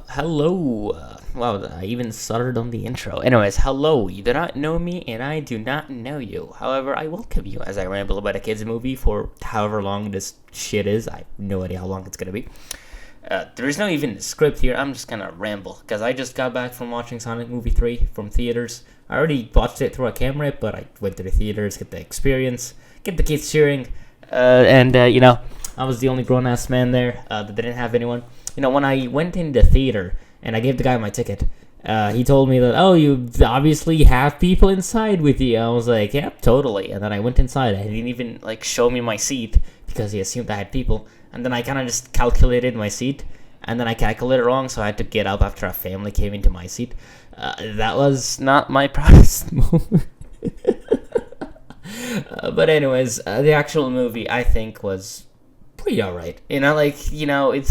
Hello. Wow, I even stuttered on the intro. Anyways, hello. You do not know me, and I do not know you. However, I welcome you as I ramble about a kids' movie for however long this shit is. I have no idea how long it's gonna be. There is no even script here. I'm just gonna ramble because I just got back from watching Sonic Movie 3 from theaters. I already watched it through a camera, but I went to the theaters, get the experience, get the kids cheering, and I was the only grown-ass man there that didn't have anyone. When I went in the theater and I gave the guy my ticket, he told me that, oh, you obviously have people inside with you. I was like, yeah, totally. And then I went inside. He didn't even, show me my seat because he assumed I had people. And then I kind of just calculated my seat. And then I calculated wrong, so I had to get up after a family came into my seat. That was not my proudest moment. But anyways, the actual movie, I think, was pretty alright. It's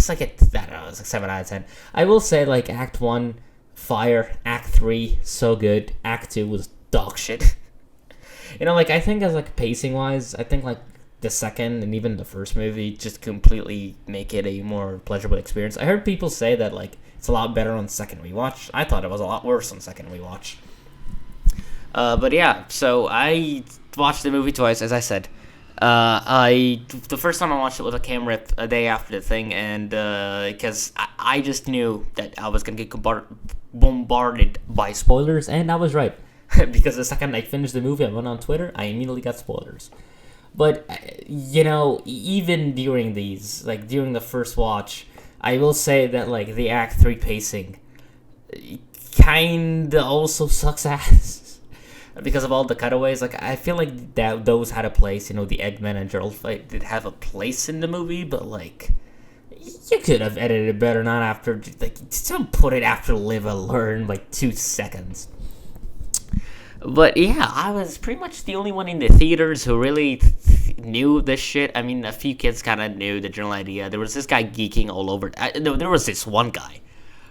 like it's like 7 out of 10. I will say, Act 1, fire. Act 3, so good. Act 2 was dog shit. I think as, pacing-wise, I think, the second and even the first movie just completely make it a more pleasurable experience. I heard people say that, it's a lot better on second rewatch. I thought it was a lot worse on second rewatch. But yeah, so I watched the movie twice, as I said. The first time I watched it was a cam rip a day after the thing, and because I just knew that I was gonna get bombarded by spoilers, and I was right. Because the second I finished the movie, I went on Twitter, I immediately got spoilers. But even during these, during the first watch, I will say that the Act 3 pacing kinda also sucks ass. Because of all the cutaways, I feel like that those had a place. The Eggman and Gerald fight did have a place in the movie, but you could have edited it better. Not after don't put it after Live and Learn 2 seconds. But yeah, I was pretty much the only one in the theaters who really knew this shit. I mean, a few kids kind of knew the general idea. There was this guy geeking all over. There was this one guy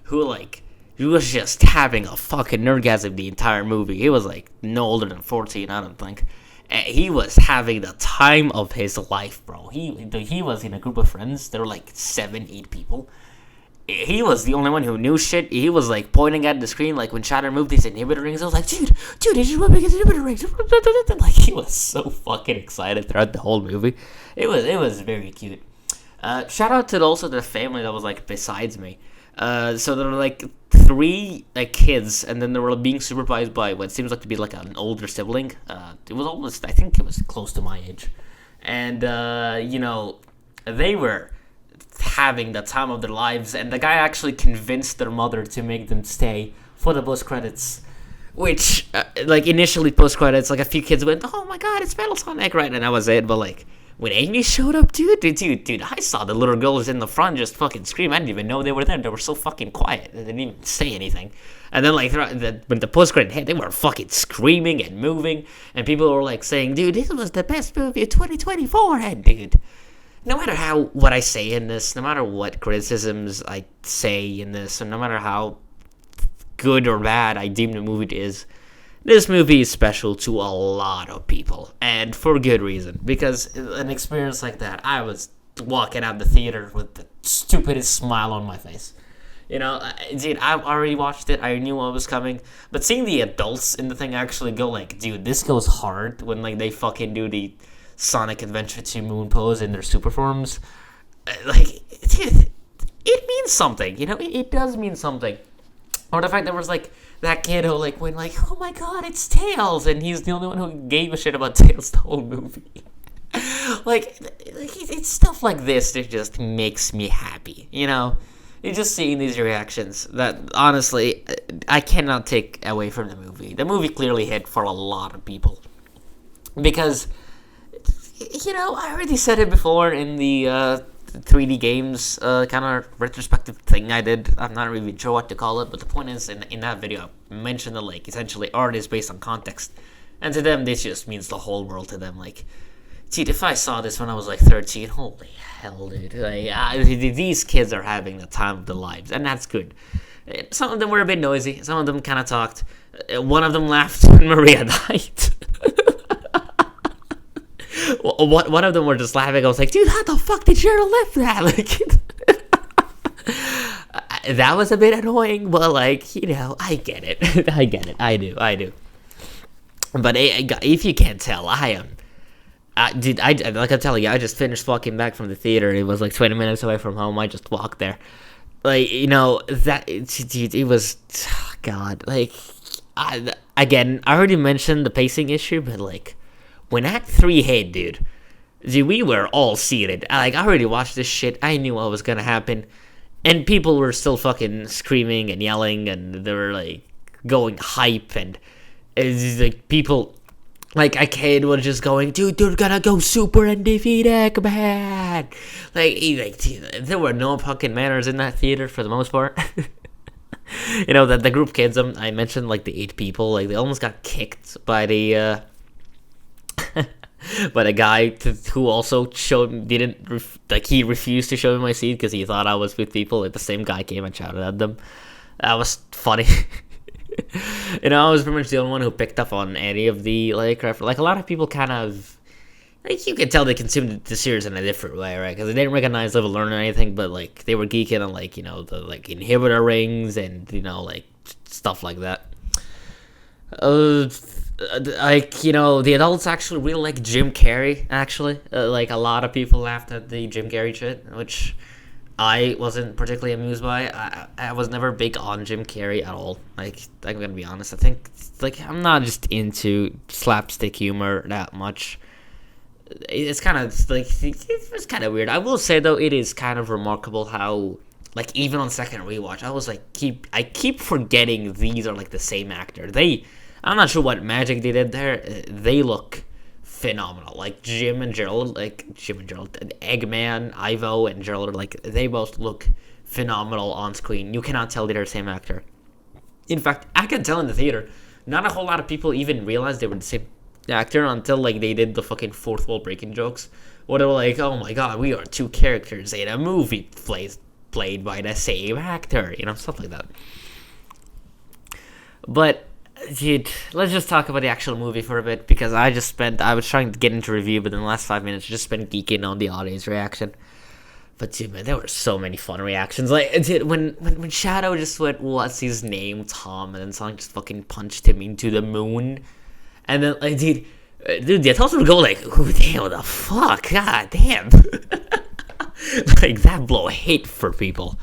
who he was just having a fucking nerdgasm the entire movie. He was no older than 14, I don't think. And he was having the time of his life, bro. He was in a group of friends. There were 7, 8 people. He was the only one who knew shit. He was pointing at the screen when Shatter moved his inhibitor rings. I was like, dude, did you rubbing his inhibitor rings? He was so fucking excited throughout the whole movie. It was very cute. Shout out to also the family that was besides me. So there were 3 kids, and then they were being supervised by what seems to be an older sibling. It was almost, I think it was close to my age, and they were having the time of their lives, and the guy actually convinced their mother to make them stay for the post credits. Which, initially post credits, a few kids went, "Oh my god, it's Metal Sonic," right? And that was it. But when Amy showed up, dude, I saw the little girls in the front just fucking scream. I didn't even know they were there. They were so fucking quiet. They didn't even say anything. And then, when the post-credit hit, they were fucking screaming and moving. And people were, saying, dude, this was the best movie of 2024. And, dude, no matter what I say in this, no matter what criticisms I say in this, and no matter how good or bad I deem the movie is, this movie is special to a lot of people, and for good reason, because an experience like that, I was walking out the theater with the stupidest smile on my face. Dude, I already watched it, I knew what was coming, but seeing the adults in the thing actually go dude, this goes hard when they fucking do the Sonic Adventure 2 moon pose in their super forms, dude, it means something, it does mean something. Or the fact that was that kid who went oh my god, it's Tails, and he's the only one who gave a shit about Tails the whole movie. It's stuff like this that just makes me happy, You're just seeing these reactions that honestly I cannot take away from the movie. The movie clearly hit for a lot of people because I already said it before in the 3D games kind of retrospective thing I did. I'm not really sure what to call it, but the point is, in that video, I mentioned that essentially art is based on context, and to them this just means the whole world to them. Dude, if I saw this when I was 13, holy hell, dude! These kids are having the time of their lives, and that's good. Some of them were a bit noisy. Some of them kind of talked. One of them laughed when Maria died. One of them were just laughing. I was like, dude, how the fuck did Gerald live that? that was a bit annoying, but like, you know, I get it. I get it. I do. But if you can't tell, I am. Like I'm telling you, I just finished walking back from the theater. It was like 20 minutes away from home. I just walked there. Like, you know, it was, God, like, I already mentioned the pacing issue, but like, when Act 3 hit, dude, we were all seated. Like, I already watched this shit. I knew what was gonna happen. And people were still fucking screaming and yelling, and they were like going hype, and it's like people, like a kid was just going, dude, they're gonna go super and defeat Eggman. Like, there were no fucking manners in that theater for the most part. You know, that the group kids I mentioned, like the 8 people, like they almost got kicked by the by the guy who also he refused to show me my seat because he thought I was with people. Like the same guy came and shouted at them. That was funny. You know, I was pretty much the only one who picked up on any of the like a lot of people kind of, like, you could tell they consumed the series in a different way, right? Because they didn't recognize Live and Learn or anything, but like they were geeking on, like, you know, the like inhibitor rings and, you know, like stuff like that. Like, you know, the adults actually really like Jim Carrey. Actually, like a lot of people laughed at the Jim Carrey shit, which I wasn't particularly amused by. I was never big on Jim Carrey at all. Like, I'm gonna be honest. I think, like, I'm not just into slapstick humor that much. It's kind of like, it's kind of weird. I will say though, it is kind of remarkable how, like, even on second rewatch, I was like, I keep forgetting these are like the same actor. I'm not sure what magic they did there. They look phenomenal. Like Jim and Gerald, Eggman, Ivo, and Gerald are like, they both look phenomenal on screen. You cannot tell they're the same actor. In fact, I can tell in the theater, not a whole lot of people even realized they were the same actor until like they did the fucking fourth wall breaking jokes, where they were like, oh my god, we are 2 characters in a movie played by the same actor, you know, stuff like that. But dude, let's just talk about the actual movie for a bit, because I was trying to get into review, but in the last 5 minutes I just spent geeking on the audience reaction. But dude, man, there were so many fun reactions. Like, dude, when Shadow just went, what's his name, Tom, and then Sonic just fucking punched him into the moon, and then, like, dude, the adults would go like, who the fuck, god damn. Like, that blow hate for people.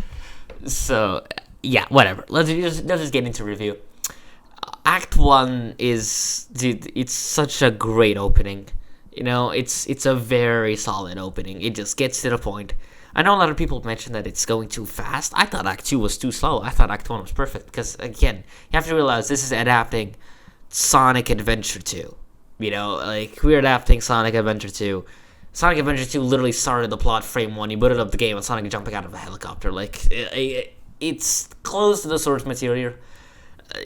So yeah, whatever, let's just get into review. Act 1 is, dude, it's such a great opening. You know, it's a very solid opening. It just gets to the point. I know a lot of people mention that it's going too fast. I thought Act 2 was too slow. I thought Act 1 was perfect. Because, again, you have to realize this is adapting Sonic Adventure 2. You know, like, we're adapting Sonic Adventure 2. Sonic Adventure 2 literally started the plot frame 1. You booted up the game with Sonic jumping out of a helicopter. Like, it's close to the source material,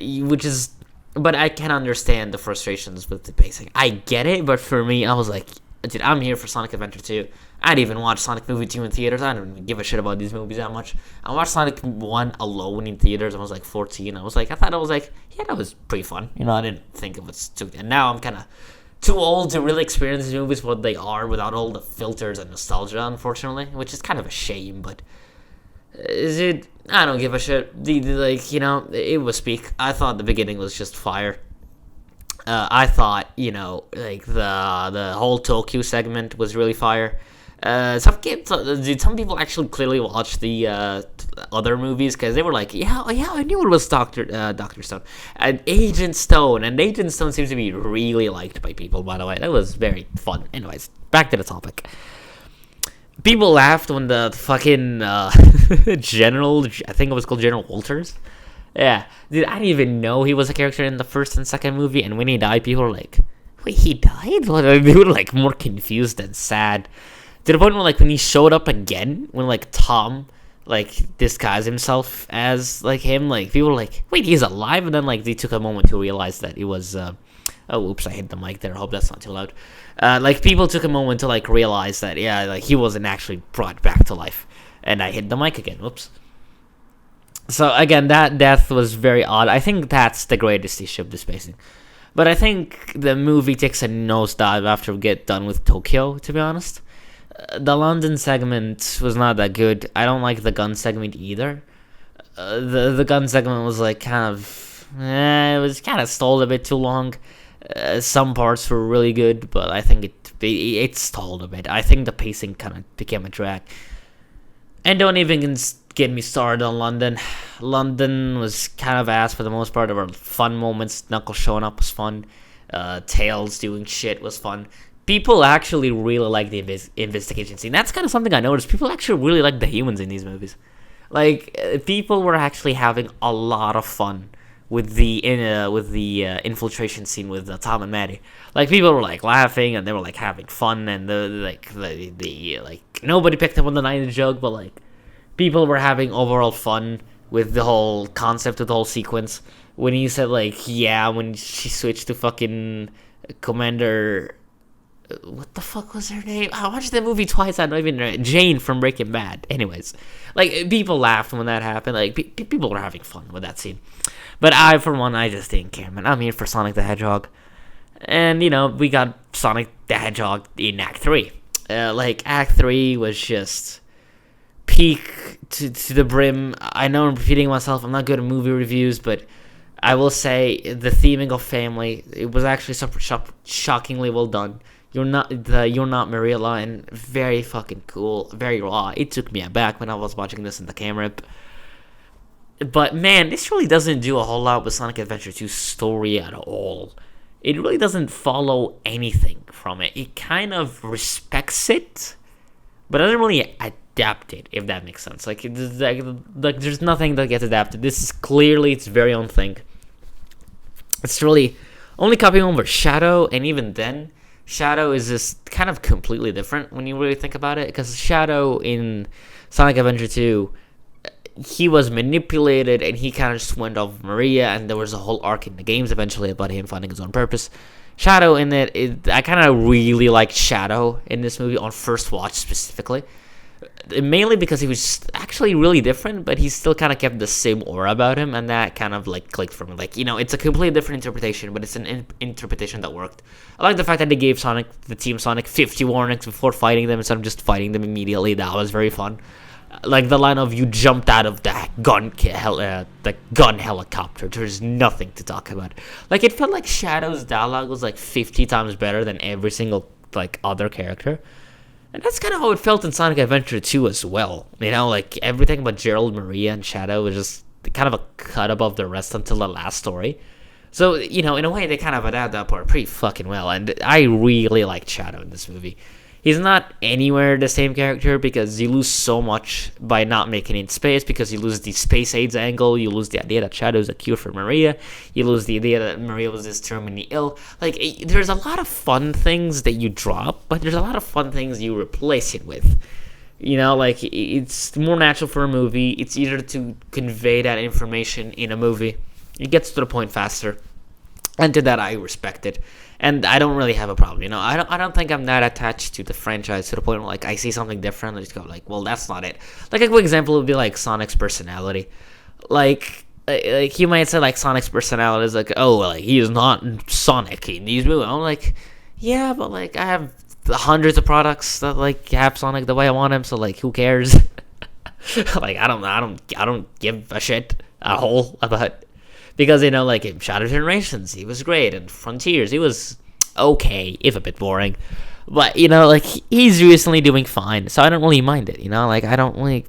which is... But I can understand the frustrations with the pacing. I get it, but for me, I was like, dude, I'm here for Sonic Adventure 2. I didn't even watch Sonic Movie 2 in theaters. I don't even give a shit about these movies that much. I watched Sonic 1 alone in theaters. I was like 14. I thought it was like, yeah, that was pretty fun. You know, I didn't think it was too... And now I'm kind of too old to really experience these movies what they are without all the filters and nostalgia, unfortunately. Which is kind of a shame, but... Is it... I don't give a shit. Like, you know, it was peak. I thought the beginning was just fire. I thought, you know, like the whole Tokyo segment was really fire. Some people actually clearly watched the other movies because they were like, yeah, I knew it was Dr. Stone and Agent Stone, and Agent Stone seems to be really liked by people. By the way, that was very fun. Anyways, back to the topic. People laughed when the fucking General, I think it was called General Walters. Yeah, dude, I didn't even know he was a character in the first and second movie, and when he died, people were like, wait, he died? They were like more confused and sad. To the point where, like, when he showed up again, when, like, Tom, like, disguised himself as, like, him, like, people were like, wait, he's alive? And then, like, they took a moment to realize that it was, oh, oops, I hit the mic there. I hope that's not too loud. Like, people took a moment to, like, realize that, yeah, like, he wasn't actually brought back to life. And I hit the mic again. Whoops. So, again, that death was very odd. I think that's the greatest issue of the spacing. But I think the movie takes a nosedive after we get done with Tokyo, to be honest. The London segment was not that good. I don't like the gun segment either. The gun segment was like kind of, it was kind of stalled a bit too long. Some parts were really good, but I think it stalled a bit. I think the pacing kind of became a drag. And don't even get me started on London. London was kind of ass for the most part. There were fun moments. Knuckles showing up was fun. Tails doing shit was fun. People actually really like the investigation scene. That's kind of something I noticed. People actually really like the humans in these movies. Like, people were actually having a lot of fun with the infiltration scene with Tom and Maddie. Like, people were like laughing and they were like having fun, and the nobody picked up on the 90s joke, but like people were having overall fun with the whole concept of the whole sequence. When he said like, yeah, when she switched to fucking Commander, what the fuck was her name? I watched the movie twice. I don't even know. Jane from Breaking Bad. Anyways, like, people laughed when that happened. Like, people were having fun with that scene. But I, for one, I just didn't care, man. I'm here for Sonic the Hedgehog. And, we got Sonic the Hedgehog in Act 3. Act 3 was just peak to the brim. I know I'm repeating myself. I'm not good at movie reviews, but I will say the theming of family, it was actually shockingly well done. You're not Maria line, very fucking cool, very raw. It took me aback when I was watching this in the camera. But man, this really doesn't do a whole lot with Sonic Adventure 2's story at all. It really doesn't follow anything from it. It kind of respects it, but doesn't really adapt it, if that makes sense. Like there's nothing that gets adapted. This is clearly its very own thing. It's really only copying over Shadow, and even then, Shadow is just kind of completely different when you really think about it, because Shadow in Sonic Adventure 2, he was manipulated and he kind of just went off Maria, and there was a whole arc in the games eventually about him finding his own purpose. Shadow in it, I kind of really liked Shadow in this movie on first watch specifically. Mainly because he was actually really different, but he still kind of kept the same aura about him, and that kind of like clicked for me. Like, it's a completely different interpretation, but it's an interpretation that worked. I like the fact that they gave the Team Sonic 50 warnings before fighting them instead of just fighting them immediately. That was very fun. Like the line of, you jumped out of the gun helicopter. There's nothing to talk about. Like, it felt like Shadow's dialogue was like 50 times better than every single like other character. And that's kind of how it felt in Sonic Adventure 2 as well. Like everything about Gerald, Maria, and Shadow was just kind of a cut above the rest until the last story. So, in a way, they kind of adapt that part pretty fucking well. And I really liked Shadow in this movie. He's not anywhere the same character because you lose so much by not making it in space, because you lose the space AIDS angle, you lose the idea that Shadow is a cure for Maria, you lose the idea that Maria was this terminally ill. Like, there's a lot of fun things that you drop, but there's a lot of fun things you replace it with. It's more natural for a movie. It's easier to convey that information in a movie. It gets to the point faster. And to that, I respect it. And I don't really have a problem, I don't think I'm that attached to the franchise to the point where, like, I see something different, I just go, like, well, that's not it. Like, a quick example would be, like, Sonic's personality. Like, you might say, like, Sonic's personality is, like, oh, well, like, he is not Sonic in these movies. I'm like, yeah, but, like, I have hundreds of products that, like, have Sonic the way I want him, so, like, who cares? Like, I don't give a shit at all about. Because, like, in Shattered Generations, he was great. And Frontiers, he was okay, if a bit boring. But, like, he's recently doing fine. So I don't really mind it, Like, I don't really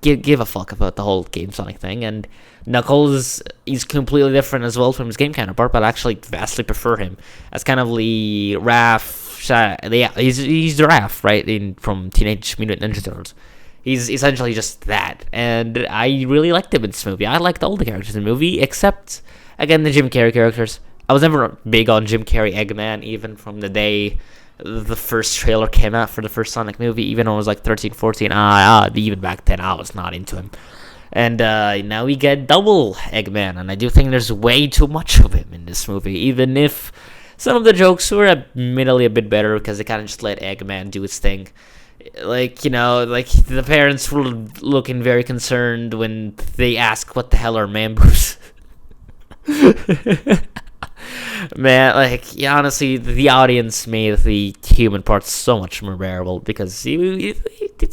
give a fuck about the whole Game Sonic thing. And Knuckles, he's completely different as well from his game counterpart. But I actually vastly prefer him as kind of the Raph. Yeah, he's the Raph, right? From Teenage Mutant Ninja Turtles. He's essentially just that, and I really liked him in this movie. I liked all the characters in the movie, except, again, the Jim Carrey characters. I was never big on Jim Carrey Eggman, even from the day the first trailer came out for the first Sonic movie, even when I was like 13, 14. Even back then, I was not into him. And now we get double Eggman, and I do think there's way too much of him in this movie, even if some of the jokes were admittedly a bit better, because they kind of just let Eggman do his thing. Like, like the parents were looking very concerned when they ask what the hell are man boobs. Man, like, honestly, the audience made the human parts so much more bearable, because he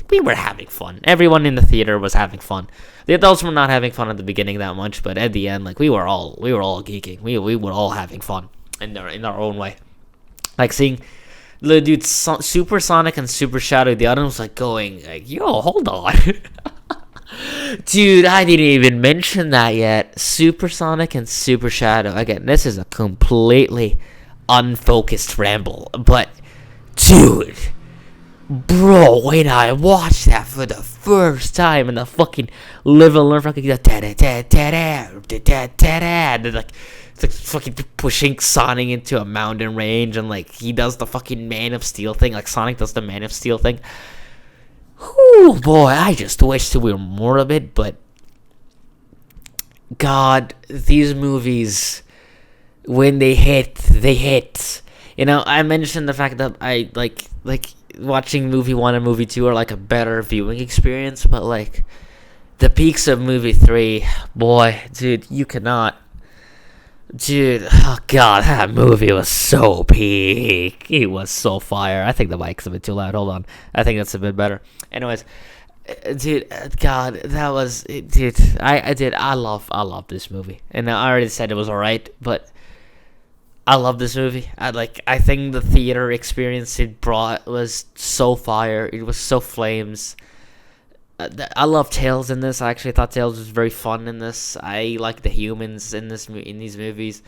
we were having fun. Everyone in the theater was having fun. The adults were not having fun at the beginning that much, but at the end, like we were all geeking. We were all having fun in our own way. Like seeing the dude Super Sonic and Super Shadow, the audience was like going like, "Yo, hold on." Dude, I didn't even mention that yet. Super Sonic and Super Shadow. Again, this is a completely unfocused ramble, but dude, bro, when I watched that for the first time in the fucking living room, fucking like it's like fucking pushing Sonic into a mountain range, and like he does the fucking Man of Steel thing, like Sonic does the Man of Steel thing. Whew, boy, I just wish there were more of it, but God, these movies, when they hit. You know, I mentioned the fact that I like watching movie 1 and movie 2 are like a better viewing experience, but like the peaks of movie 3, boy, dude, you cannot. Dude, oh god, that movie was so peak. It was so fire. I think the mic's a bit too loud. Hold on. I think that's a bit better. Anyways, dude, God, that was, dude. I love this movie, and I already said it was alright, but I love this movie. I think the theater experience it brought was so fire. It was so flames. I love Tails in this. I actually thought Tails was very fun in this. I like the humans in these movies.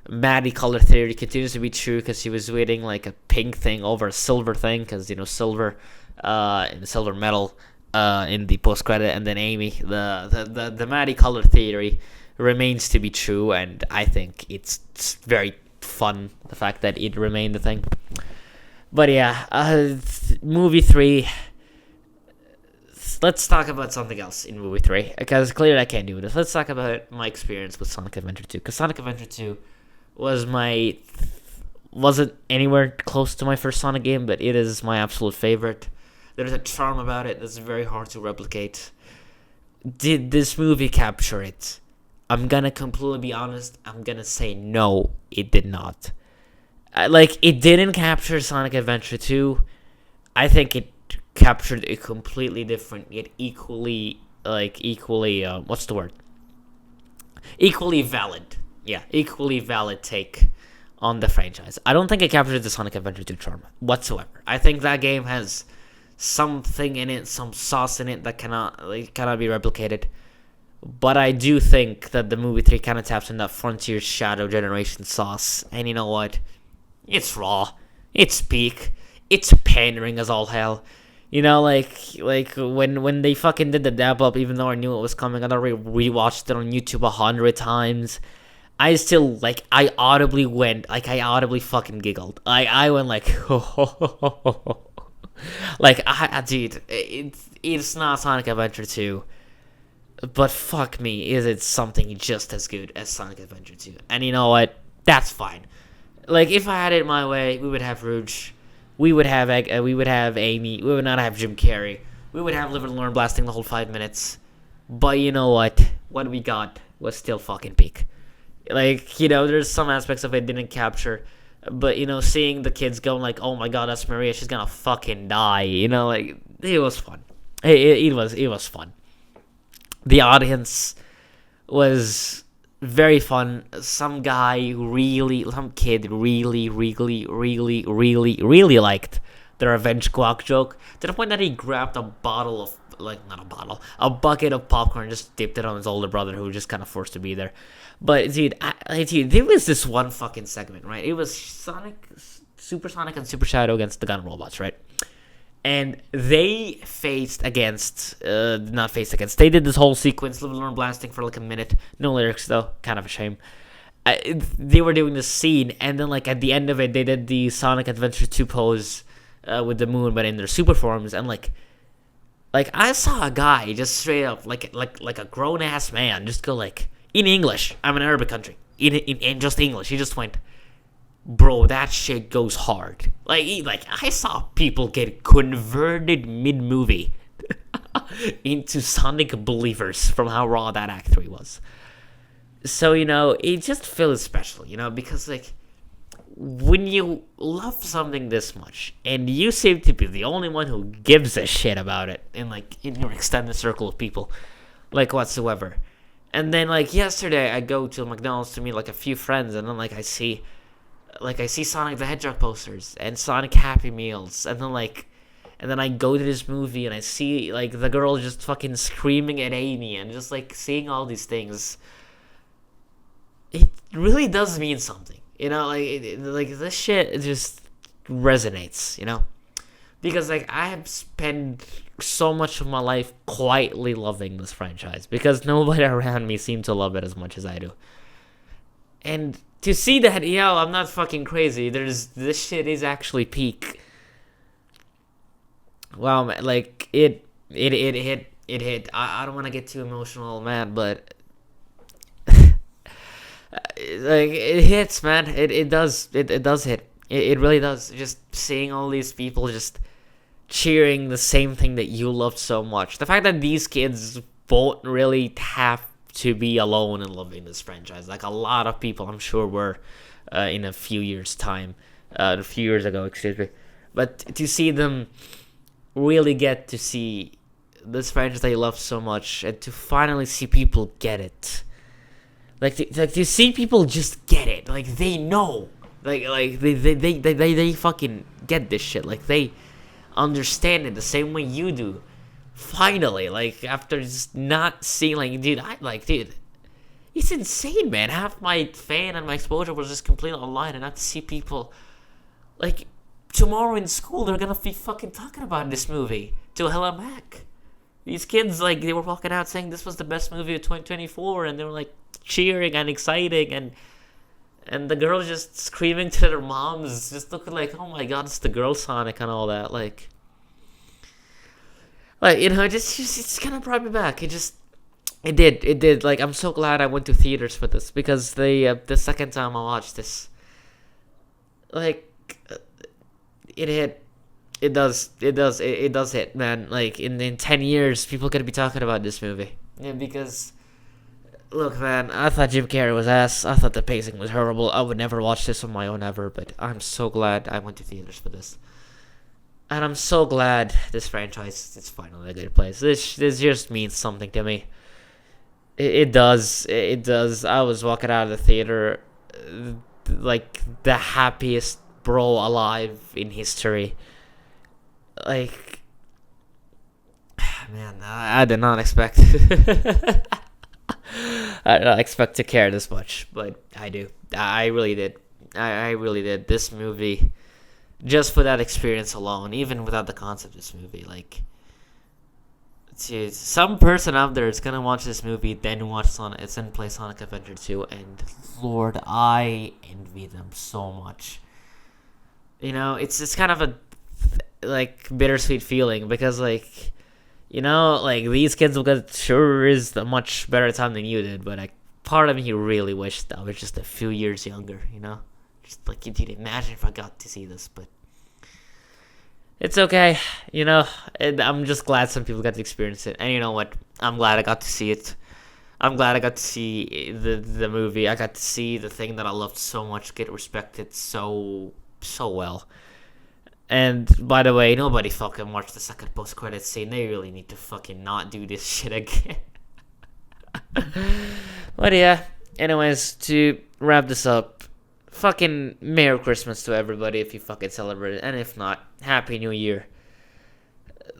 Maddie color theory continues to be true because she was wearing like a pink thing over a silver thing because silver, and silver metal, in the post credit, and then Amy. The Maddie color theory remains to be true, and I think it's very fun the fact that it remained a thing. But yeah, movie 3. Let's talk about something else in movie 3, because clearly I can't do this. Let's talk about my experience with Sonic Adventure 2, because Sonic Adventure 2 wasn't anywhere close to my first Sonic game, but it is my absolute favorite. There's a charm about it that's very hard to replicate. Did this movie capture it? I'm gonna completely be honest. I'm gonna say no, it did not. It didn't capture Sonic Adventure 2. I think it captured a completely different yet equally what's the word? Equally valid. Yeah, equally valid take on the franchise. I don't think it captured the Sonic Adventure 2 charm whatsoever. I think that game has something in it, some sauce in it that cannot be replicated. But I do think that the movie 3 kind of taps in that Frontier Shadow Generation sauce. And you know what? It's raw. It's peak. It's pandering as all hell. You know, like when they fucking did the dab up, even though I knew it was coming, I already rewatched it on YouTube 100 times. I still, I audibly fucking giggled. I went like, dude, it's not Sonic Adventure 2, but fuck me, is it something just as good as Sonic Adventure 2? And you know what? That's fine. Like, if I had it my way, we would have Rouge. We would have Amy. We would not have Jim Carrey. We would have Live and Learn blasting the whole 5 minutes. But you know what? What we got was still fucking peak. There's some aspects of it didn't capture. But, seeing the kids going like, oh my god, that's Maria. She's gonna fucking die. It was fun. It was fun. The audience was very fun. Some kid really liked the revenge guac joke, to the point that he grabbed a bucket of popcorn and just dipped it on his older brother, who was just kind of forced to be there. But dude, there was this one fucking segment, right? It was Super Sonic and Super Shadow against the gun robots, right? And they they did this whole sequence, Live and Learn blasting for like a minute. No lyrics though, kind of a shame. They were doing this scene, and then at the end of it, they did the Sonic Adventure 2 pose with the moon, but in their super forms. And I saw a guy just straight up, like a grown ass man, just go in English. I'm in an Arabic country. In just English, he just went, bro, that shit goes hard. I saw people get converted mid-movie into Sonic believers from how raw that Act 3 was. So, it just feels special, because, when you love something this much, and you seem to be the only one who gives a shit about it, in your extended circle of people, whatsoever. And then yesterday, I go to McDonald's to meet a few friends, and then I see Sonic the Hedgehog posters and Sonic Happy Meals, and then I go to this movie and I see the girl just fucking screaming at Amy, and just seeing all these things. It really does mean something. This shit just resonates, because I have spent so much of my life quietly loving this franchise because nobody around me seemed to love it as much as I do. And to see that, I'm not fucking crazy. This shit is actually peak. Wow, man, it hit. I don't want to get too emotional, man, but it hits, man. It does hit. It really does. Just seeing all these people just cheering the same thing that you loved so much. The fact that these kids won't really have to be alone in loving this franchise. A lot of people, I'm sure, were in a few years' time. A few years ago, excuse me. But to see them really get to see this franchise they love so much, and to finally see people get it. To see people just get it. They know. They fucking get this shit. They understand it the same way you do. Finally, after just not seeing, dude, it's insane, man. Half my fan and my exposure was just completely online, and not to see people, tomorrow in school, they're gonna be fucking talking about this movie till hella Mac. These kids, they were walking out saying this was the best movie of 2024, and they were, cheering and exciting, and the girls just screaming to their moms, just looking oh my god, it's the girl Sonic and all that, it's kind of brought me back. It did. I'm so glad I went to theaters for this, because the second time I watched this, it hit. It does hit, man. In 10 years, people are gonna be talking about this movie. Yeah, because look, man, I thought Jim Carrey was ass. I thought the pacing was horrible. I would never watch this on my own ever, but I'm so glad I went to theaters for this. And I'm so glad this franchise is finally a good place. This just means something to me. It does. I was walking out of the theater the happiest bro alive in history. Man, I did not expect I did not expect to care this much, but I do. I really did. I really did. This movie, just for that experience alone, even without the concept of this movie, some person out there is gonna watch this movie, then watch Sonic, it's then play Sonic Adventure 2, and Lord, I envy them so much. It's kind of a bittersweet feeling, because these kids will get sure is a much better time than you did, but part of me really wished I was just a few years younger, just dude, imagine if I got to see this, but it's okay, and I'm just glad some people got to experience it, and you know what, I'm glad I got to see it. I'm glad I got to see the movie. I got to see the thing that I loved so much get respected so well. And by the way, nobody fucking watched the second post-credits scene. They really need to fucking not do this shit again. But yeah, anyways, to wrap this up, fucking Merry Christmas to everybody if you fucking celebrate it, and if not, Happy New Year.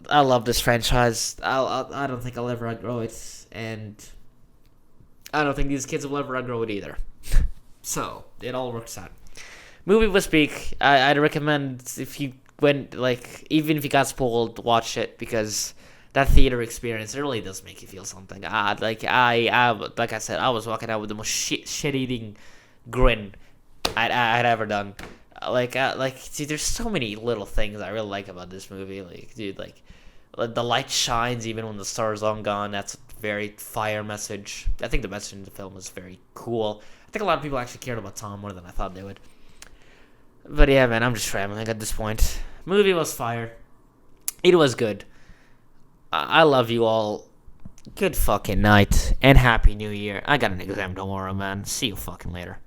I love this franchise. I don't think I'll ever outgrow it, and I don't think these kids will ever outgrow it either. So it all works out. Movie was peak. I'd recommend, if you went, even if you got spoiled, watch it, because that theater experience, it really does make you feel something. Like I said, I was walking out with the most shit-eating grin I'd ever done. See, there's so many little things I really like about this movie. The light shines even when the star's long gone. That's a very fire message. I think the message in the film was very cool. I think a lot of people actually cared about Tom more than I thought they would. But yeah, man, I'm just rambling at this point. Movie was fire. It was good. I love you all. Good fucking night. And Happy New Year. I got an exam tomorrow, man. See you fucking later.